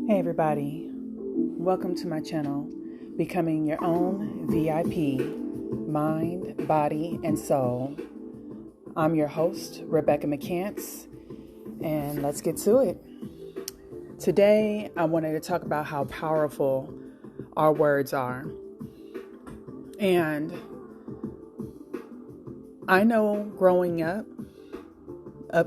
Hey everybody, welcome to my channel, Becoming Your Own VIP, Mind, Body, and Soul. I'm your host, Rebecca McCants, and let's get to it. Today, I wanted to talk about how powerful our words are. And I know growing up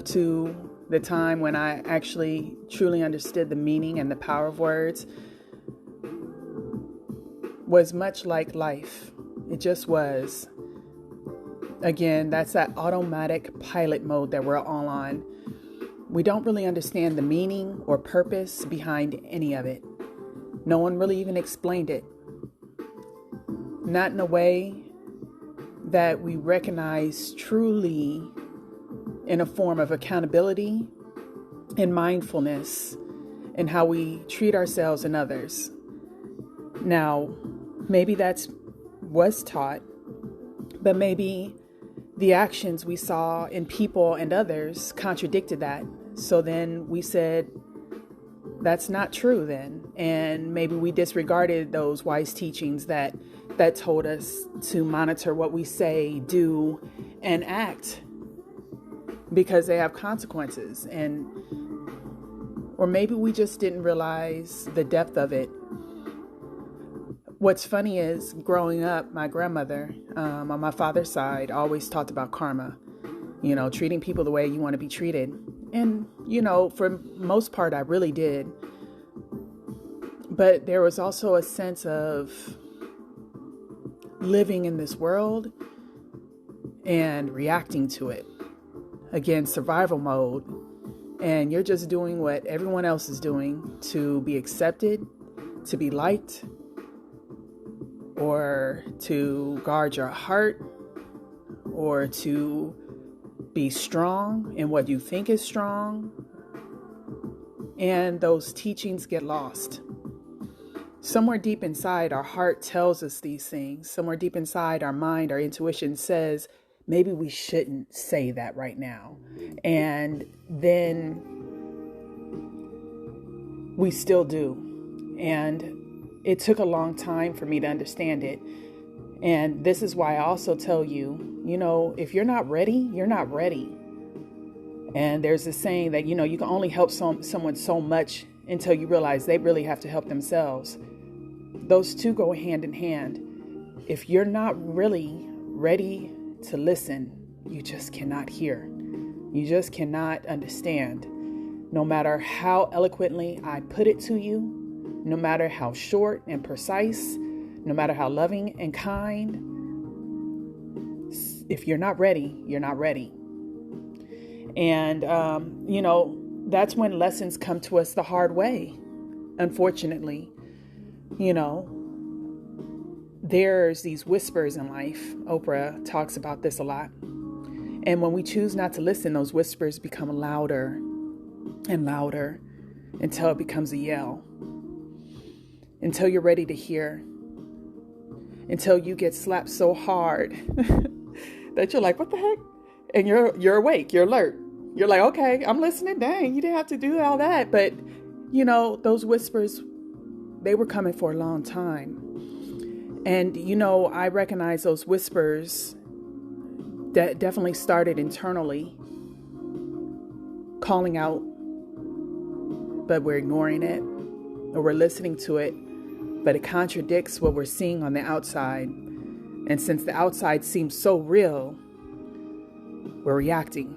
to the time when I actually truly understood the meaning and the power of words was much like life. It just was. Again, that's that automatic pilot mode that we're all on. We don't really understand the meaning or purpose behind any of it. No one really even explained it. Not in a way that we recognize truly in a form of accountability and mindfulness in how we treat ourselves and others. Now, maybe that's was taught, but maybe the actions we saw in people and others contradicted that. So then we said, that's not true then. And maybe we disregarded those wise teachings that told us to monitor what we say, do, and act, because they have consequences. Or maybe we just didn't realize the depth of it. What's funny is growing up, my grandmother on my father's side always talked about karma, treating people the way you want to be treated. And, for most part, I really did. But there was also a sense of living in this world and reacting to it. Again, survival mode, and you're just doing what everyone else is doing to be accepted, to be liked, or to guard your heart, or to be strong in what you think is strong. And those teachings get lost. Somewhere deep inside, our heart tells us these things. Somewhere deep inside, our mind, our intuition says, maybe we shouldn't say that right now. And then we still do. And it took a long time for me to understand it. And this is why I also tell you, if you're not ready, you're not ready. And there's this saying that, you can only help someone so much until you realize they really have to help themselves. Those two go hand in hand. If you're not really ready to listen, you just cannot hear. You just cannot understand. No matter how eloquently I put it to you, no matter how short and precise, no matter how loving and kind, if you're not ready, you're not ready. And, that's when lessons come to us the hard way. Unfortunately, there's these whispers in life. Oprah talks about this a lot. And when we choose not to listen, those whispers become louder and louder until it becomes a yell. Until you're ready to hear. Until you get slapped so hard that you're like, what the heck? And you're awake, you're alert. You're like, okay, I'm listening. Dang, you didn't have to do all that. But, those whispers, they were coming for a long time. And, I recognize those whispers that definitely started internally, calling out, but we're ignoring it, or we're listening to it, but it contradicts what we're seeing on the outside. And since the outside seems so real, we're reacting.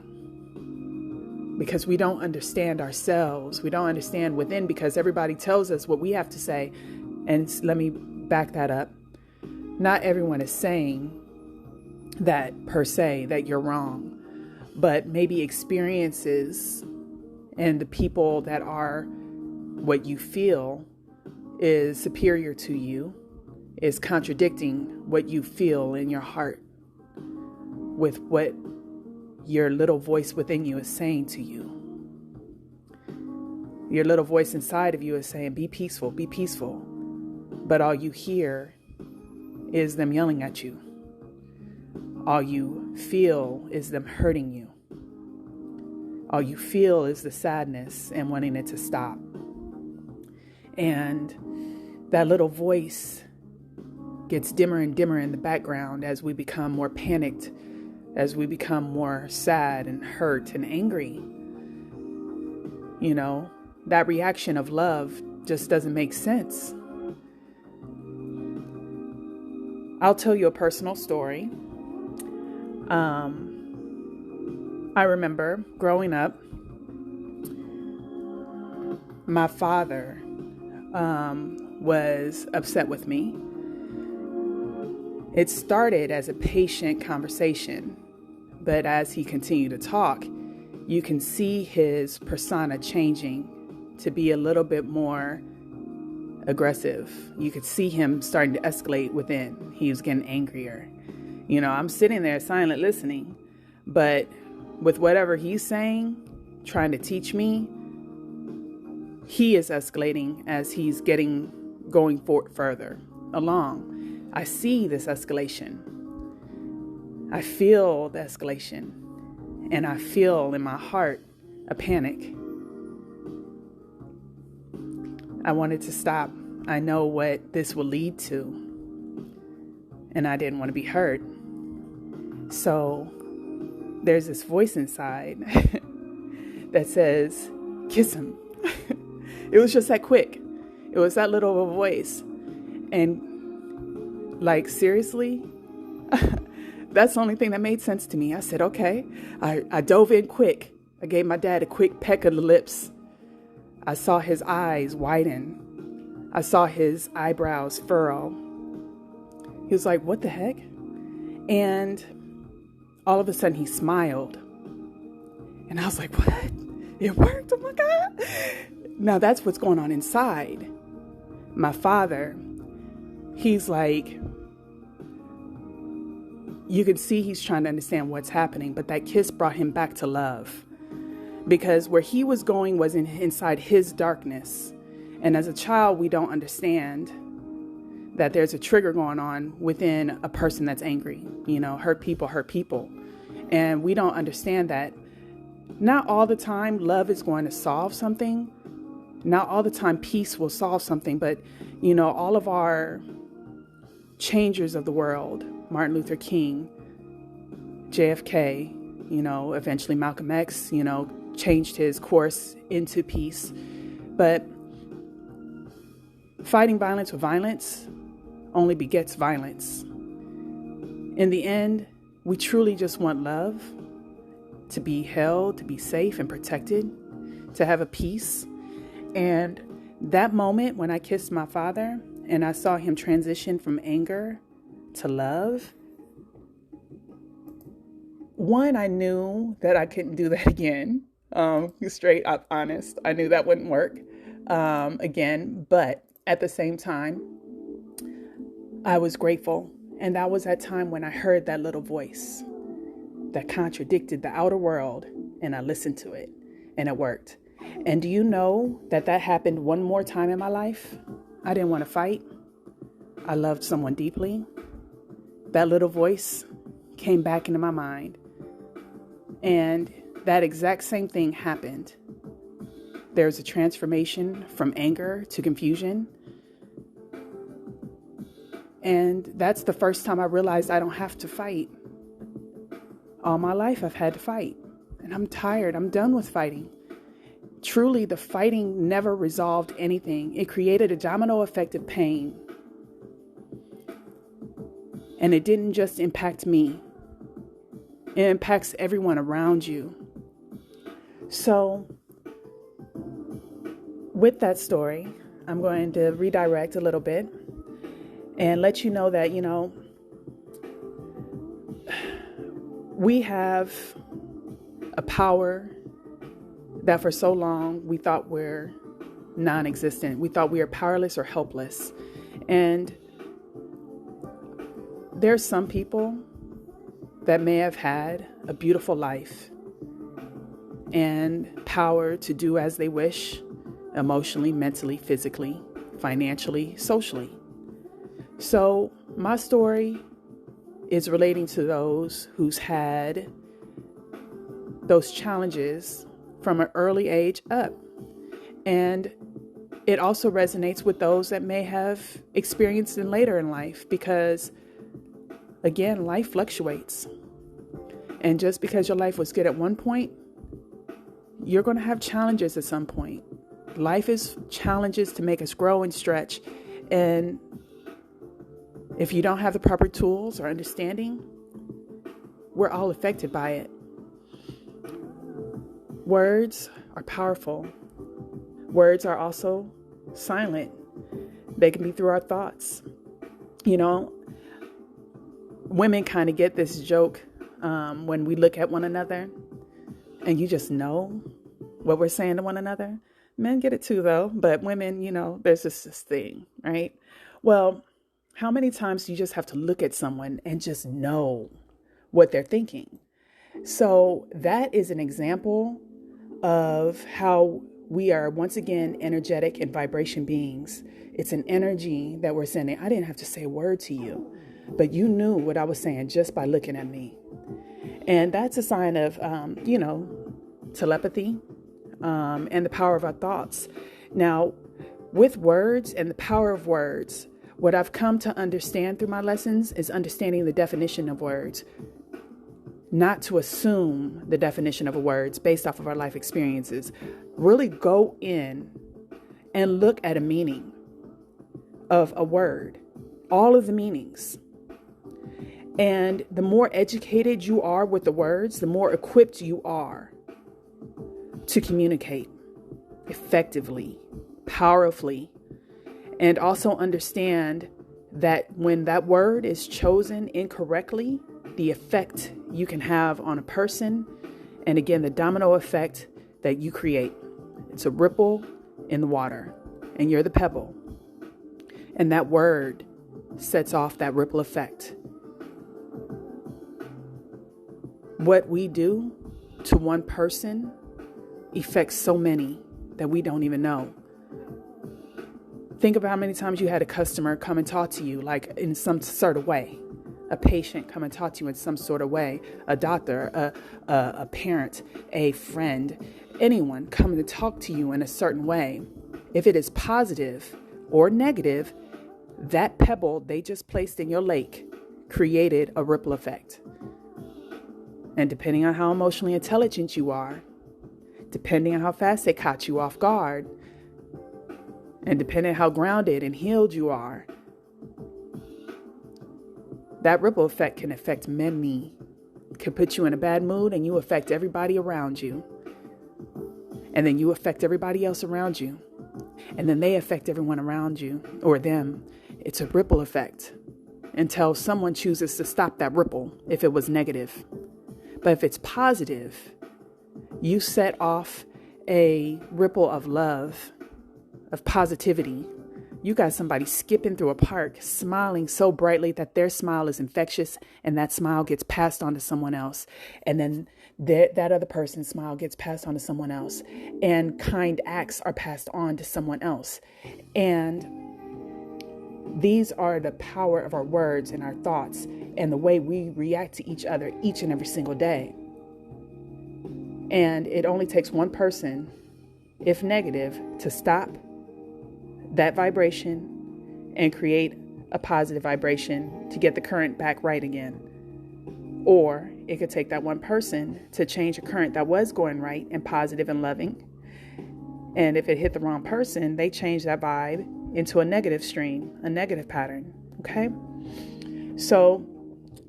Because we don't understand ourselves. We don't understand within, because everybody tells us what we have to say. And let me back that up. Not everyone is saying that per se, that you're wrong. But maybe experiences and the people that are what you feel is superior to you is contradicting what you feel in your heart with what your little voice within you is saying to you. Your little voice inside of you is saying, be peaceful, be peaceful. But all you hear is them yelling at you. All you feel is them hurting you. All you feel is the sadness and wanting it to stop. And that little voice gets dimmer and dimmer in the background as we become more panicked, as we become more sad and hurt and angry. You know, that reaction of love just doesn't make sense. I'll tell you a personal story. I remember growing up, my father was upset with me. It started as a patient conversation, but as he continued to talk, you can see his persona changing to be a little bit more aggressive. You could see him starting to escalate within. He was getting angrier. You know, I'm sitting there silent listening, but with whatever he's saying, trying to teach me, he is escalating as he's going further along. I see this escalation. I feel the escalation, and I feel in my heart a panic. I wanted to stop. I know what this will lead to, and I didn't want to be hurt. So there's this voice inside that says, kiss him. It was just that quick. It was that little of a voice. And like, seriously, that's the only thing that made sense to me. I said, okay. I dove in quick. I gave my dad a quick peck of the lips. I saw his eyes widen. I saw his eyebrows furrow. He was like, what the heck? And all of a sudden he smiled. And I was like, what? It worked? Oh my God. Now that's what's going on inside. My father, he's like, you can see he's trying to understand what's happening, but that kiss brought him back to love. Because where he was going was inside his darkness. And as a child, we don't understand that there's a trigger going on within a person that's angry. You know, hurt people. And we don't understand that not all the time love is going to solve something. Not all the time peace will solve something. But, you know, all of our changers of the world, Martin Luther King, JFK, you know, eventually Malcolm X, you know, changed his course into peace. But fighting violence with violence only begets violence. In the end, we truly just want love, to be held, to be safe and protected, to have a peace. And that moment when I kissed my father and I saw him transition from anger to love, one, I knew that I couldn't do that again. Straight up honest. I knew that wouldn't work again. But at the same time, I was grateful. And that was that time when I heard that little voice that contradicted the outer world. And I listened to it and it worked. And do you know that happened one more time in my life? I didn't want to fight. I loved someone deeply. That little voice came back into my mind. And that exact same thing happened. There's a transformation from anger to confusion. And that's the first time I realized I don't have to fight. All my life I've had to fight. And I'm tired. I'm done with fighting. Truly, the fighting never resolved anything. It created a domino effect of pain. And it didn't just impact me. It impacts everyone around you. So, with that story, I'm going to redirect a little bit and let you know that, you know, we have a power that for so long we thought we're non-existent. We thought we were powerless or helpless. And there's some people that may have had a beautiful life and power to do as they wish, emotionally, mentally, physically, financially, socially. So my story is relating to those who's had those challenges from an early age up. And it also resonates with those that may have experienced it later in life because, again, life fluctuates. And just because your life was good at one point, you're going to have challenges at some point. Life is challenges to make us grow and stretch. And if you don't have the proper tools or understanding, we're all affected by it. Words are powerful. Words are also silent. They can be through our thoughts. You know, women kind of get this joke when we look at one another and you just know what we're saying to one another. Men get it too, though. But women, you know, there's just this thing, right? Well, how many times do you just have to look at someone and just know what they're thinking? So that is an example of how we are, once again, energetic and vibration beings. It's an energy that we're sending. I didn't have to say a word to you, but you knew what I was saying just by looking at me. And that's a sign of, telepathy and the power of our thoughts. Now, with words and the power of words, what I've come to understand through my lessons is understanding the definition of words. Not to assume the definition of words based off of our life experiences. Really go in and look at a meaning of a word, all of the meanings. And the more educated you are with the words, the more equipped you are to communicate effectively, powerfully, and also understand that when that word is chosen incorrectly, the effect you can have on a person, and again, the domino effect that you create. It's a ripple in the water, and you're the pebble. And that word sets off that ripple effect. What we do to one person affects so many that we don't even know. Think about how many times you had a customer come and talk to you, like in some sort of way. A patient come and talk to you in some sort of way. A doctor, a parent, a friend, anyone coming to talk to you in a certain way. If it is positive or negative, that pebble they just placed in your lake created a ripple effect. And depending on how emotionally intelligent you are, depending on how fast they caught you off guard, and depending on how grounded and healed you are, that ripple effect can affect many. Can put you in a bad mood and you affect everybody around you. And then you affect everybody else around you. And then they affect everyone around you or them. It's a ripple effect until someone chooses to stop that ripple if it was negative. But if it's positive, you set off a ripple of love, of positivity. You got somebody skipping through a park, smiling so brightly that their smile is infectious, and that smile gets passed on to someone else. And then that other person's smile gets passed on to someone else. And kind acts are passed on to someone else. And these are the power of our words and our thoughts and the way we react to each other each and every single day. And it only takes one person, if negative, to stop that vibration and create a positive vibration to get the current back right again. Or it could take that one person to change a current that was going right and positive and loving. And if it hit the wrong person, they change that vibe into a negative stream, a negative pattern. Okay? So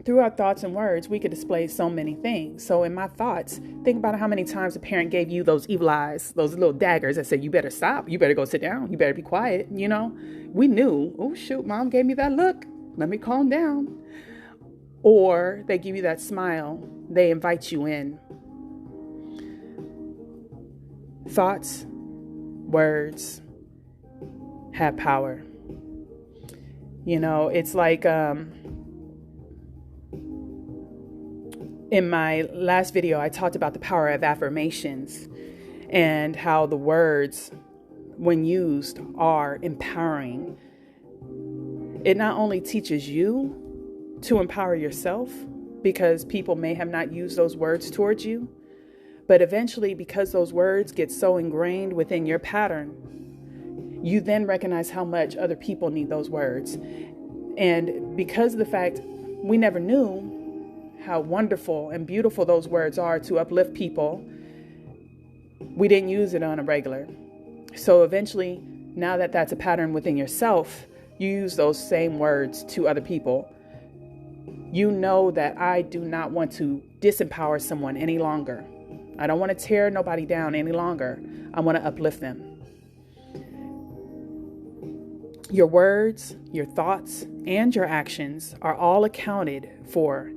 through our thoughts and words, we could display so many things. So in my thoughts, think about how many times a parent gave you those evil eyes, those little daggers that said, you better stop, you better go sit down, you better be quiet. You know, we knew, oh shoot, mom gave me that look, let me calm down. Or they give you that smile, they invite you in. Thoughts, words have power. You know, it's like, in my last video, I talked about the power of affirmations and how the words, when used, are empowering. It not only teaches you to empower yourself because people may have not used those words towards you, but eventually because those words get so ingrained within your pattern, you then recognize how much other people need those words. And because of the fact we never knew how wonderful and beautiful those words are to uplift people, we didn't use it on a regular. So eventually, now that that's a pattern within yourself, you use those same words to other people. You know that I do not want to disempower someone any longer. I don't want to tear nobody down any longer. I want to uplift them. Your words, your thoughts, and your actions are all accounted for.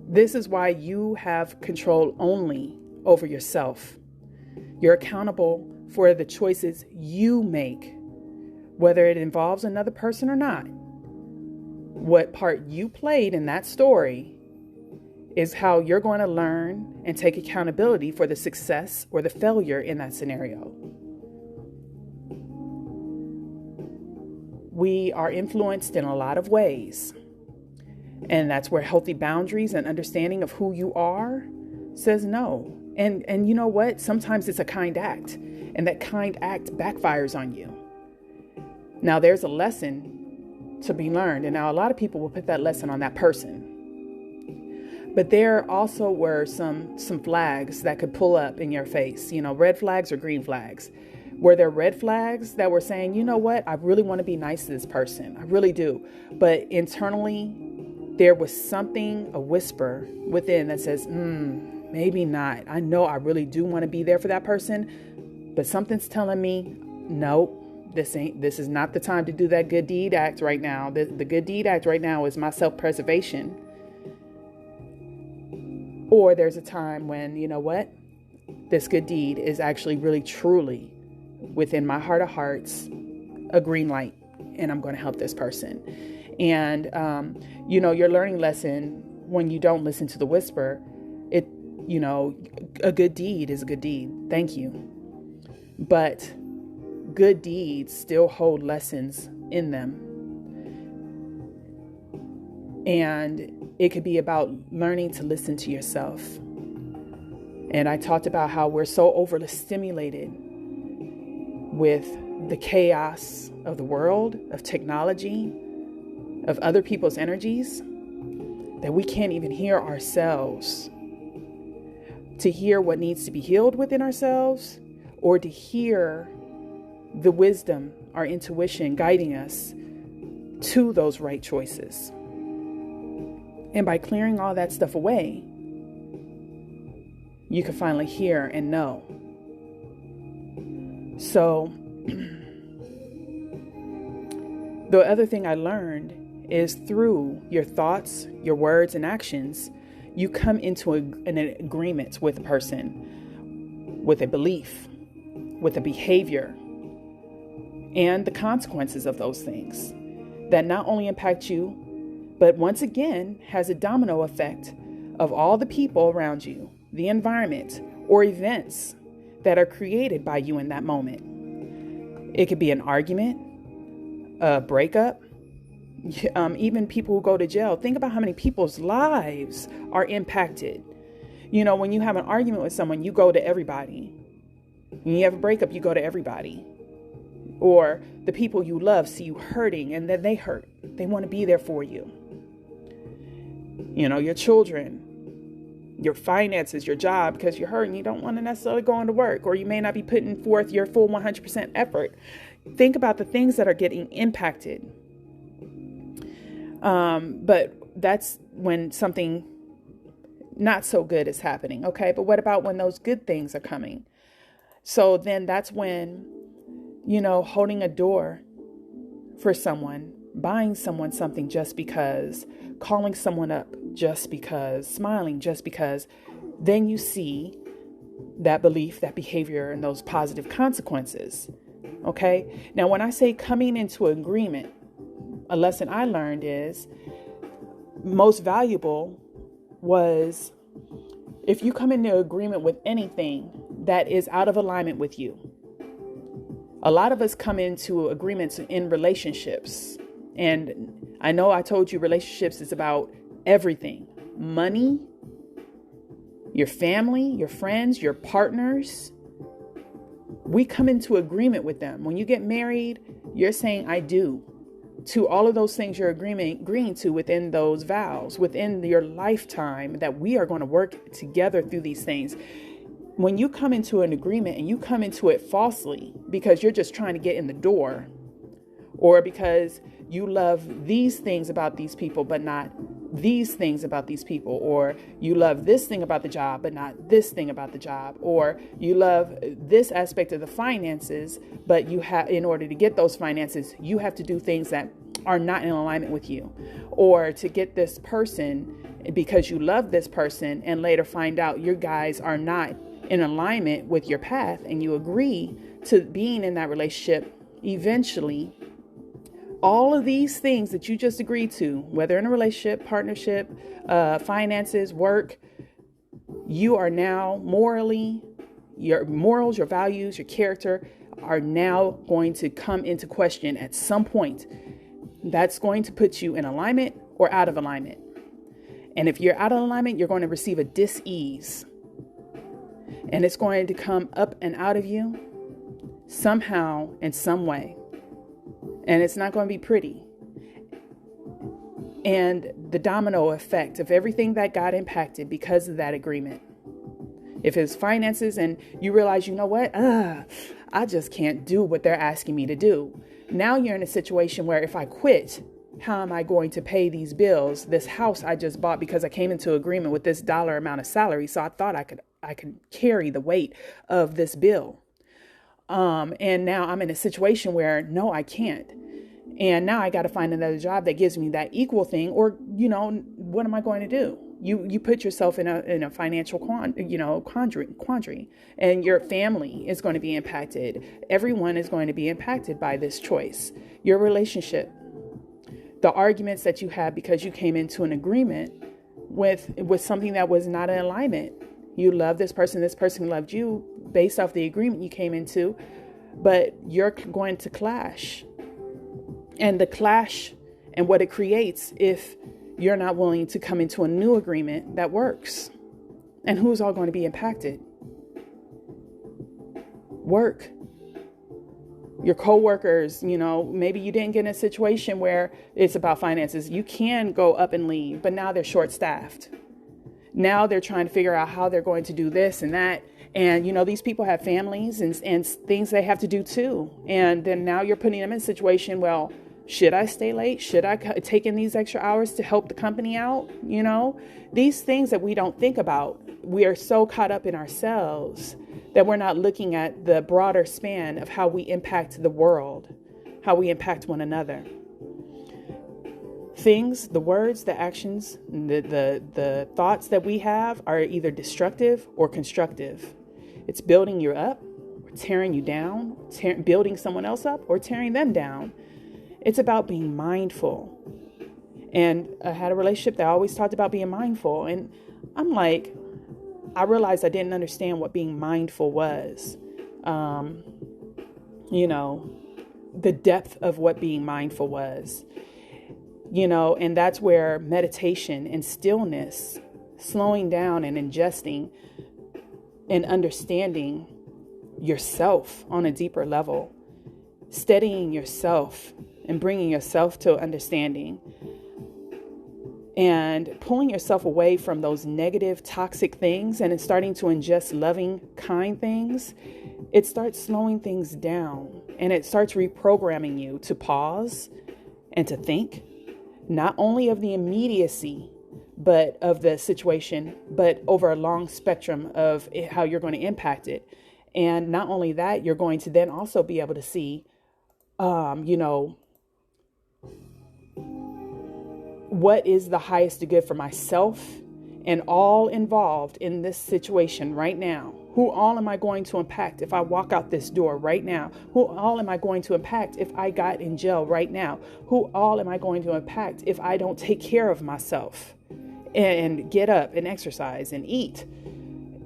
This is why you have control only over yourself. You're accountable for the choices you make, whether it involves another person or not. What part you played in that story is how you're going to learn and take accountability for the success or the failure in that scenario. We are influenced in a lot of ways. And that's where healthy boundaries and understanding of who you are says no. And you know what? Sometimes it's a kind act, and that kind act backfires on you. Now there's a lesson to be learned. And now a lot of people will put that lesson on that person. But there also were some flags that could pull up in your face, red flags or green flags. Were there red flags that were saying, you know what? I really want to be nice to this person. I really do. But internally, there was something, a whisper within that says, maybe not. I know I really do want to be there for that person, but something's telling me, nope, this is not the time to do that good deed act right now. The good deed act right now is my self-preservation. Or there's a time when, you know what? This good deed is actually really truly within my heart of hearts, a green light, and I'm going to help this person. And, your learning lesson when you don't listen to the whisper, a good deed is a good deed. Thank you. But good deeds still hold lessons in them. And it could be about learning to listen to yourself. And I talked about how we're so overly stimulated with the chaos of the world, of technology, of other people's energies, that we can't even hear ourselves. To hear what needs to be healed within ourselves, or to hear the wisdom, our intuition guiding us to those right choices. And by clearing all that stuff away, you can finally hear and know. So the other thing I learned is through your thoughts, your words, and actions, you come into an agreement with a person, with a belief, with a behavior, and the consequences of those things that not only impact you, but once again has a domino effect of all the people around you, the environment, or events that are created by you in that moment. It could be an argument, a breakup, even people who go to jail. Think about how many people's lives are impacted. When you have an argument with someone, you go to everybody. When you have a breakup, you go to everybody. Or the people you love see you hurting, and then they hurt. They want to be there for you. Your children, your finances, your job, because you're hurting. You don't want to necessarily go into work, or you may not be putting forth your full 100% effort. Think about the things that are getting impacted. But that's when something not so good is happening. Okay. But what about when those good things are coming? So then that's when, holding a door for someone, buying someone something just because, calling someone up just because, smiling just because, then you see that belief, that behavior, and those positive consequences. Okay. Now, when I say coming into agreement, a lesson I learned is most valuable was if you come into agreement with anything that is out of alignment with you. A lot of us come into agreements in relationships. And I know I told you relationships is about everything. Money, your family, your friends, your partners, We come into agreement with them. When you get married, you're saying, I do, to all of those things you're agreeing to within those vows, within your lifetime, that we are going to work together through these things. When you come into an agreement and you come into it falsely because you're just trying to get in the door, or because you love these things about these people, but not these things about these people, or you love this thing about the job, but not this thing about the job, or you love this aspect of the finances, but you have, in order to get those finances, you have to do things that are not in alignment with you, or to get this person because you love this person and later find out you guys are not in alignment with your path, and you agree to being in that relationship. Eventually, all of these things that you just agreed to, whether in a relationship, partnership, finances, work, you are now morally, your morals, your values, your character are now going to come into question at some point. That's going to put you in alignment or out of alignment. And if you're out of alignment, you're going to receive a dis-ease. And it's going to come up and out of you somehow, in some way. And it's not going to be pretty. And the domino effect of everything that got impacted because of that agreement. If it's finances and you realize, you know what? I just can't do what they're asking me to do. Now you're in a situation where if I quit, how am I going to pay these bills? This house I just bought because I came into agreement with this dollar amount of salary. So I thought I could carry the weight of this bill. And now I'm in a situation where, no, I can't. And now I got to find another job that gives me that equal thing. Or, what am I going to do? You put yourself in a financial quandary, and your family is going to be impacted. Everyone is going to be impacted by this choice. Your relationship, the arguments that you have because you came into an agreement with something that was not in alignment. You love this person loved you based off the agreement you came into, but you're going to clash. And the clash and what it creates if you're not willing to come into a new agreement that works. And who's all going to be impacted? Work. Your coworkers, maybe you didn't get in a situation where it's about finances. You can go up and leave, but now they're short-staffed. Now they're trying to figure out how they're going to do this and that. And, these people have families and things they have to do too. And then now you're putting them in a situation, well, should I stay late? Should I take in these extra hours to help the company out? These things that we don't think about. We are so caught up in ourselves that we're not looking at the broader span of how we impact the world, how we impact one another. Things, the words, the actions, the thoughts that we have are either destructive or constructive. It's building you up, or tearing you down, building someone else up, or tearing them down. It's about being mindful. And I had a relationship that always talked about being mindful. And I'm like, I realized I didn't understand what being mindful was. The depth of what being mindful was. And that's where meditation and stillness, slowing down and ingesting and understanding yourself on a deeper level, steadying yourself and bringing yourself to understanding and pulling yourself away from those negative, toxic things and starting to ingest loving, kind things. It starts slowing things down and it starts reprogramming you to pause and to think. Not only of the immediacy, but of the situation, but over a long spectrum of how you're going to impact it. And not only that, you're going to then also be able to see, what is the highest good for myself and all involved in this situation right now. Who all am I going to impact if I walk out this door right now? Who all am I going to impact if I got in jail right now? Who all am I going to impact if I don't take care of myself and get up and exercise and eat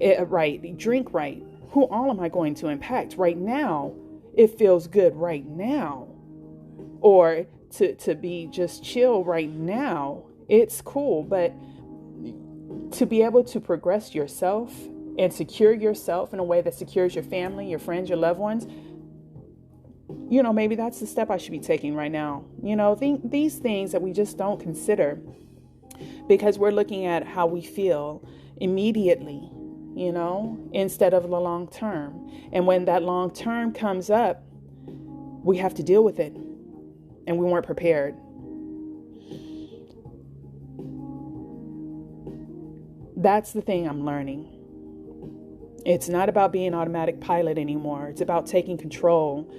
right, drink right? Who all am I going to impact right now? It feels good right now. Or to be just chill right now. It's cool, but to be able to progress yourself and secure yourself in a way that secures your family, your friends, your loved ones, maybe that's the step I should be taking right now. These things that we just don't consider because we're looking at how we feel immediately, instead of the long term. And when that long term comes up, we have to deal with it. And we weren't prepared. That's the thing I'm learning. It's not about being automatic pilot anymore. It's about taking control,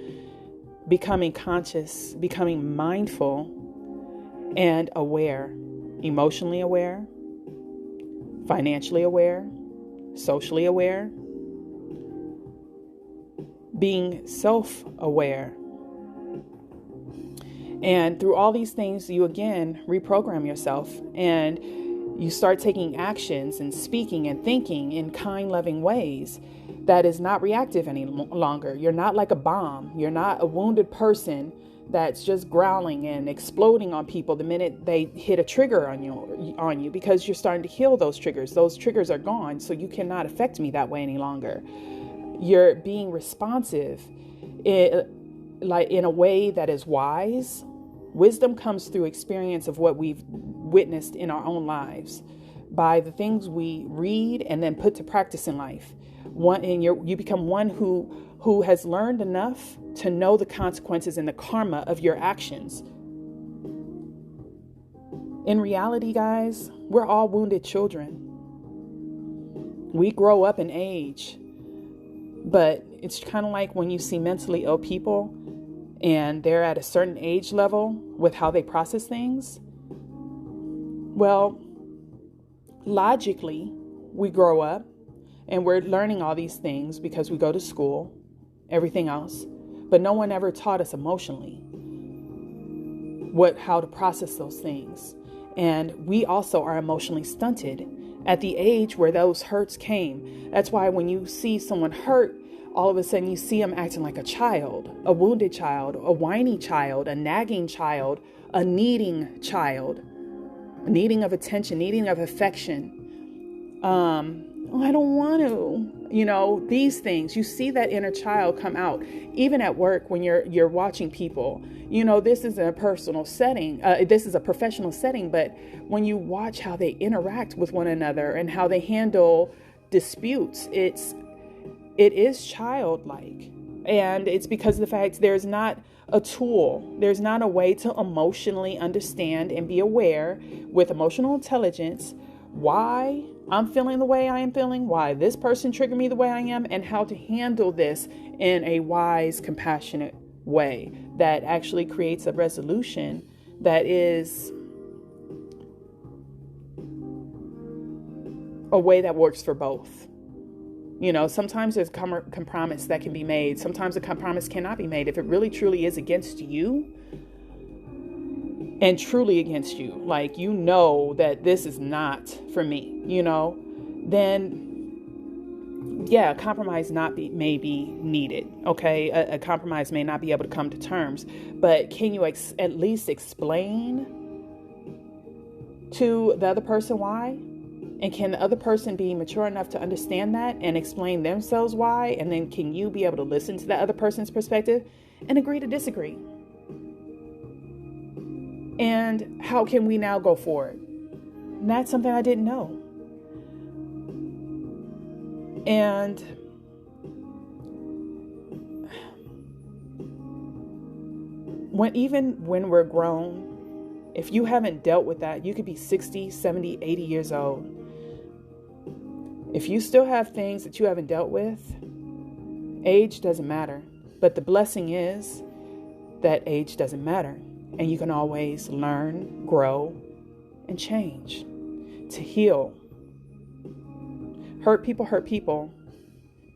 becoming conscious, becoming mindful and aware, emotionally aware, financially aware, socially aware, being self-aware. And through all these things, you again reprogram yourself and you start taking actions and speaking and thinking in kind, loving ways that is not reactive any longer. You're not like a bomb. You're not a wounded person that's just growling and exploding on people the minute they hit a trigger on you because you're starting to heal those triggers. Those triggers are gone, so you cannot affect me that way any longer. You're being responsive in a way that is wise. Wisdom comes through experience of what we've witnessed in our own lives by the things we read and then put to practice in life. You become one who has learned enough to know the consequences and the karma of your actions. In reality, guys, we're all wounded children. We grow up in age, but it's kind of like when you see mentally ill people and they're at a certain age level with how they process things. Well, logically, we grow up and we're learning all these things because we go to school, everything else, but no one ever taught us emotionally how to process those things. And we also are emotionally stunted at the age where those hurts came. That's why when you see someone hurt, all of a sudden you see them acting like a child, a wounded child, a whiny child, a nagging child, a needing child, needing of attention, needing of affection. I don't want to, these things. You see that inner child come out, even at work when you're watching people. This is a personal setting. This is a professional setting, but when you watch how they interact with one another and how they handle disputes, it is childlike. And it's because of the fact there's not a tool. There's not a way to emotionally understand and be aware with emotional intelligence why I'm feeling the way I am feeling, why this person triggered me the way I am, and how to handle this in a wise, compassionate way that actually creates a resolution that is a way that works for both. Sometimes there's compromise that can be made. Sometimes a compromise cannot be made. If it really truly is against you and truly against you, like, that this is not for me, then yeah, compromise may be needed. Okay. A compromise may not be able to come to terms, but can you at least explain to the other person why? And can the other person be mature enough to understand that and explain themselves why? And then can you be able to listen to the other person's perspective and agree to disagree? And how can we now go forward? And that's something I didn't know. And when we're grown, if you haven't dealt with that, you could be 60, 70, 80 years old. If you still have things that you haven't dealt with, age doesn't matter. But the blessing is that age doesn't matter. And you can always learn, grow, and change to heal. Hurt people hurt people.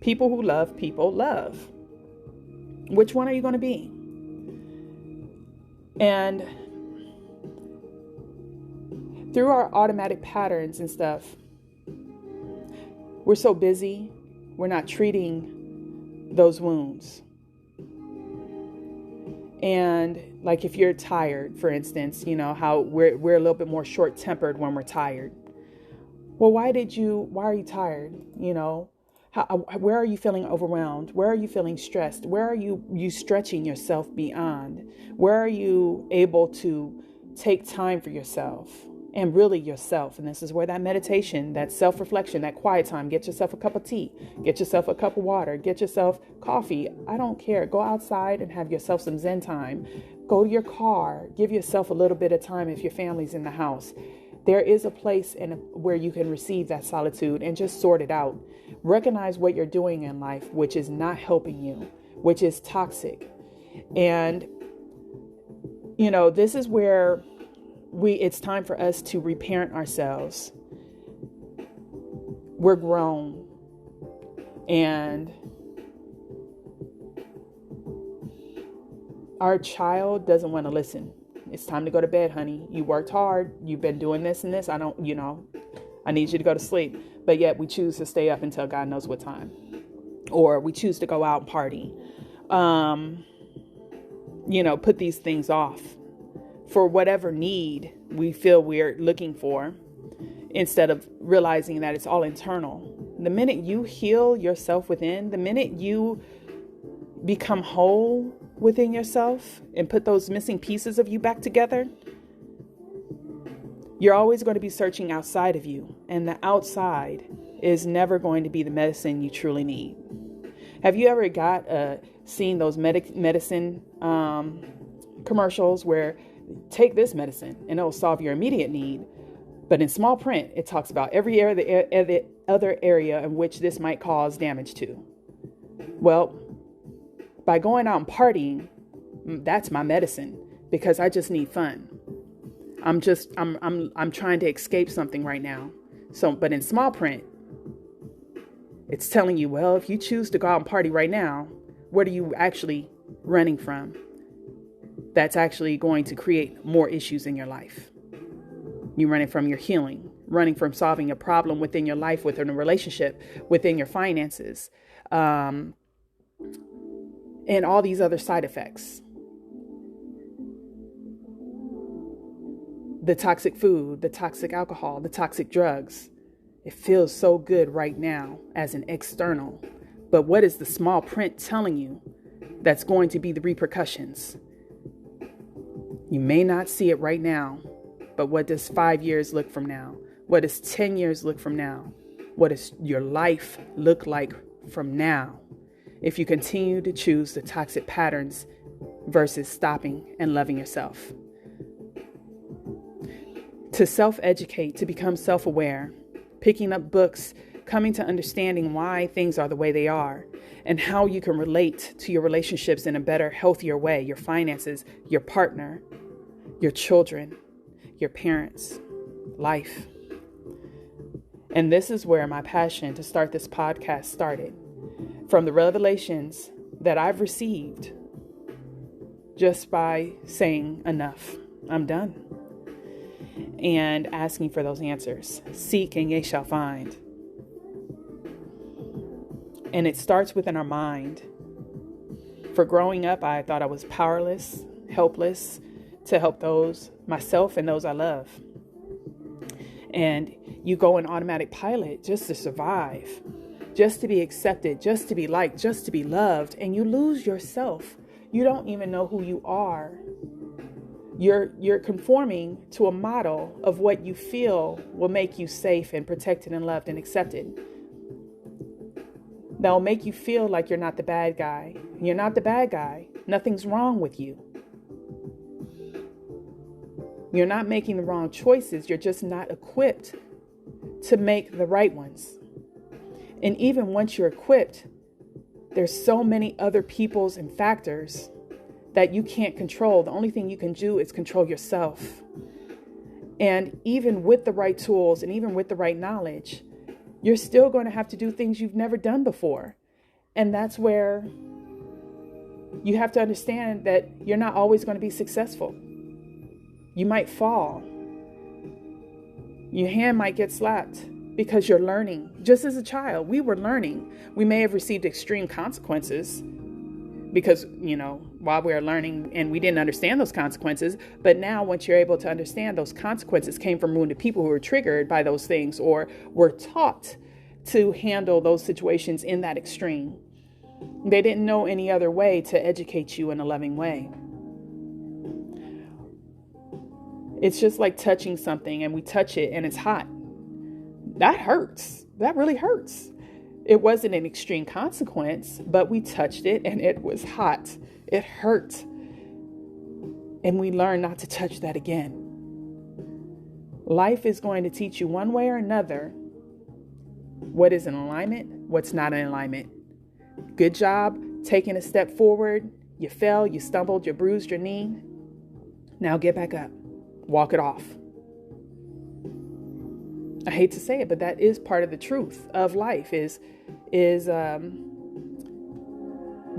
People who love people love. Which one are you going to be? And through our automatic patterns and stuff, we're so busy, we're not treating those wounds. And like if you're tired, for instance, how we're a little bit more short-tempered when we're tired. Well, why are you tired? Where are you feeling overwhelmed? Where are you feeling stressed? Where are you stretching yourself beyond? Where are you able to take time for yourself and really yourself? And this is where that meditation, that self-reflection, that quiet time, get yourself a cup of tea, get yourself a cup of water, get yourself coffee. I don't care. Go outside and have yourself some Zen time. Go to your car. Give yourself a little bit of time if your family's in the house. There is a place where you can receive that solitude and just sort it out. Recognize what you're doing in life, which is not helping you, which is toxic. And, this is where it's time for us to reparent ourselves. We're grown. And our child doesn't want to listen. It's time to go to bed, honey. You worked hard. You've been doing this and this. I need you to go to sleep. But yet we choose to stay up until God knows what time. Or we choose to go out and party. Put these things off for whatever need we feel we're looking for, instead of realizing that it's all internal. The minute you heal yourself within, the minute you become whole within yourself and put those missing pieces of you back together, you're always going to be searching outside of you, and the outside is never going to be the medicine you truly need. Have you ever seen those medicine commercials where take this medicine and it'll solve your immediate need, but in small print it talks about every other area in which this might cause damage to? Well, by going out and partying, that's my medicine, because I just need fun. I'm trying to escape something right now. But in small print, it's telling you, well, if you choose to go out and party right now, what are you actually running from? That's actually going to create more issues in your life. You're running from your healing, running from solving a problem within your life, within a relationship, within your finances, and all these other side effects. The toxic food, the toxic alcohol, the toxic drugs. It feels so good right now as an external. But what is the small print telling you that's going to be the repercussions? You may not see it right now, but what does 5 years look from now? What does 10 years look from now? What does your life look like from now, if you continue to choose the toxic patterns versus stopping and loving yourself? To self-educate, to become self-aware, picking up books, coming to understanding why things are the way they are, and how you can relate to your relationships in a better, healthier way, your finances, your partner, your children, your parents, life. And this is where my passion to start this podcast started, from the revelations that I've received just by saying enough, I'm done, and asking for those answers. Seek and ye shall find. And it starts within our mind. For growing up, I thought I was powerless, helpless to help myself and those I love. And you go in automatic pilot just to survive, just to be accepted, just to be liked, just to be loved. And you lose yourself. You don't even know who you are. You're conforming to a model of what you feel will make you safe and protected and loved and accepted. That'll make you feel like you're not the bad guy. You're not the bad guy. Nothing's wrong with you. You're not making the wrong choices. You're just not equipped to make the right ones. And even once you're equipped, there's so many other peoples and factors that you can't control. The only thing you can do is control yourself. And even with the right tools and even with the right knowledge, you're still going to have to do things you've never done before. And that's where you have to understand that you're not always going to be successful. You might fall. Your hand might get slapped because you're learning. Just as a child, we were learning. We may have received extreme consequences because, while we were learning and we didn't understand those consequences. But now once you're able to understand those consequences came from wounded people who were triggered by those things or were taught to handle those situations in that extreme. They didn't know any other way to educate you in a loving way. It's just like touching something and we touch it and it's hot. That hurts. That really hurts. It wasn't an extreme consequence, but we touched it and it was hot. It hurt. And we learn not to touch that again. Life is going to teach you one way or another what is in alignment, what's not in alignment. Good job taking a step forward. You fell, you stumbled, you bruised your knee. Now get back up. Walk it off. I hate to say it, but that is part of the truth of life is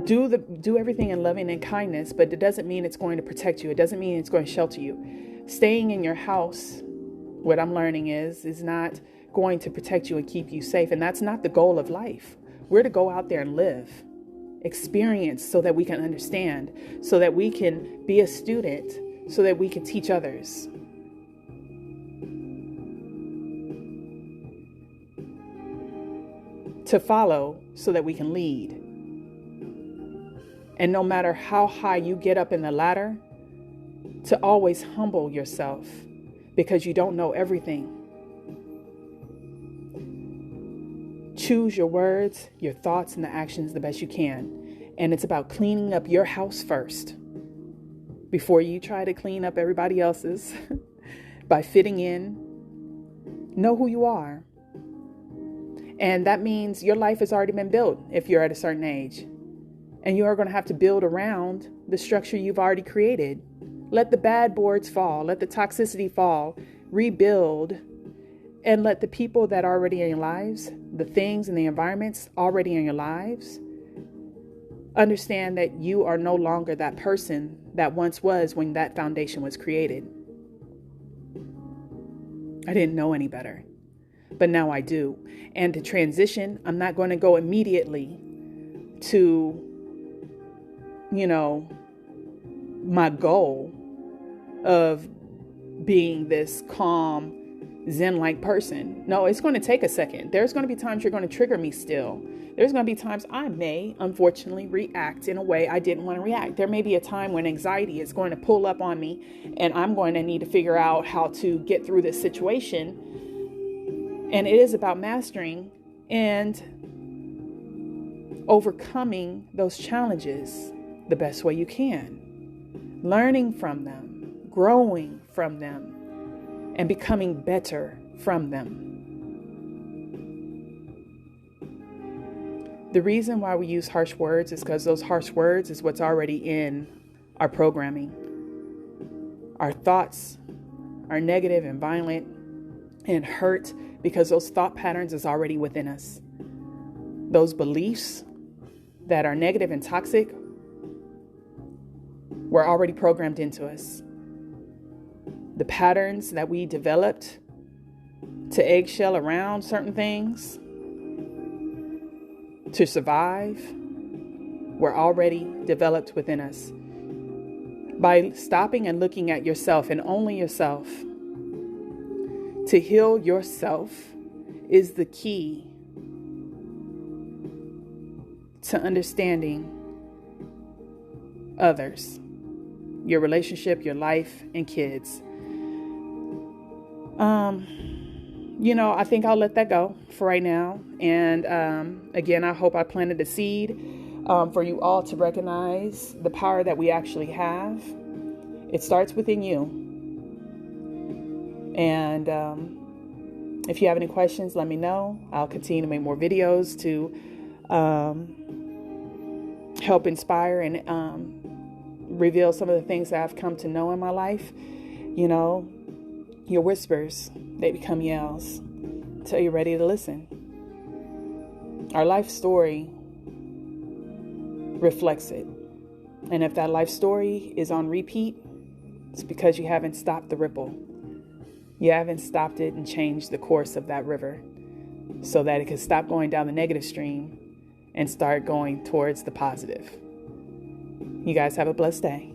do everything in loving and kindness, but it doesn't mean it's going to protect you. It doesn't mean it's going to shelter you. Staying in your house, what I'm learning is not going to protect you and keep you safe. And that's not the goal of life. We're to go out there and live, experience so that we can understand, so that we can be a student, so that we can teach others. To follow so that we can lead. And no matter how high you get up in the ladder, to always humble yourself because you don't know everything. Choose your words, your thoughts, and the actions the best you can. And it's about cleaning up your house first before you try to clean up everybody else's by fitting in. Know who you are. And that means your life has already been built if you're at a certain age. And you are going to have to build around the structure you've already created. Let the bad boards fall. Let the toxicity fall. Rebuild. And let the people that are already in your lives, the things and the environments already in your lives, understand that you are no longer that person that once was when that foundation was created. I didn't know any better, but now I do. And to transition, I'm not going to go immediately to, my goal of being this calm, Zen-like person. No, it's going to take a second. There's going to be times you're going to trigger me still. There's going to be times I may, unfortunately, react in a way I didn't want to react. There may be a time when anxiety is going to pull up on me and I'm going to need to figure out how to get through this situation. And it is about mastering and overcoming those challenges the best way you can. Learning from them, growing from them, and becoming better from them. The reason why we use harsh words is because those harsh words is what's already in our programming. Our thoughts are negative and violent and hurt because those thought patterns is already within us. Those beliefs that are negative and toxic were already programmed into us. The patterns that we developed to eggshell around certain things to survive were already developed within us. By stopping and looking at yourself and only yourself, to heal yourself is the key to understanding others, your relationship, your life, and kids. I think I'll let that go for right now. And again, I hope I planted a seed for you all to recognize the power that we actually have. It starts within you. And if you have any questions, let me know. I'll continue to make more videos to help inspire and reveal some of the things that I've come to know in my life. Your whispers, they become yells until you're ready to listen. Our life story reflects it. And if that life story is on repeat, it's because you haven't stopped the ripple. You haven't stopped it and changed the course of that river so that it can stop going down the negative stream and start going towards the positive. You guys have a blessed day.